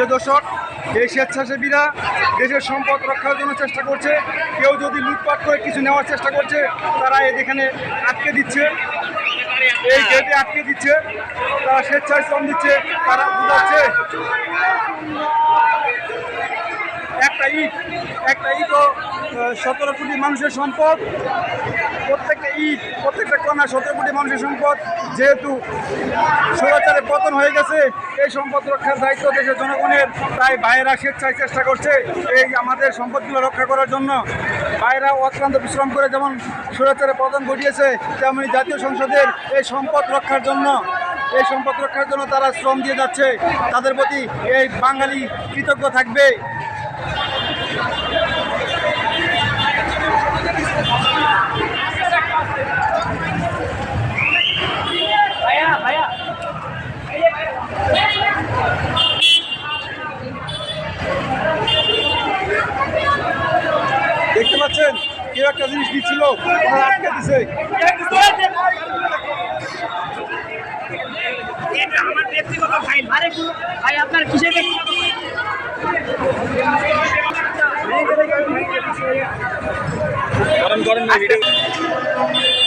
প্রিয় দর্শক, এই স্বেচ্ছাসেবীরা দেশের সম্পদ রক্ষার জন্য চেষ্টা করছে। কেউ যদি লুটপাট করে কিছু নেওয়ার চেষ্টা করছে, তারা এখানে আটকে দিচ্ছে, এই গেটে আটকে দিচ্ছে, তারা স্বেচ্ছায় শ্রম দিচ্ছে, তারা বুঝাচ্ছে একটা ইটও 17 কোটি মানুষের সম্পদ। প্রত্যেকটা কণা 17 কোটি মানুষের সম্পদ। যেহেতু স্বৈরাচারে পতন হয়ে গেছে, এই সম্পদ রক্ষার দায়িত্ব দেশের জনগণের। তাই ভাইয়েরা স্বেচ্ছায় চেষ্টা করছে এই আমাদের সম্পদগুলো রক্ষা করার জন্য। ভাইয়েরা অক্লান্ত পরিশ্রম করে যেমন স্বৈরাচারে পতন ঘটিয়েছে, তেমনি জাতীয় সংসদের এই সম্পদ রক্ষার জন্য তারা শ্রম দিয়ে যাচ্ছে। তাদের প্রতি এই বাঙালি কৃতজ্ঞ থাকবে। দেখতে পাচ্ছেন কেউ একটা জিনিস দিচ্ছিল, আটকে দিছে। আমার ব্যক্তিগত ফাইল ভাই, আপনার কিসের গরম ভিডিও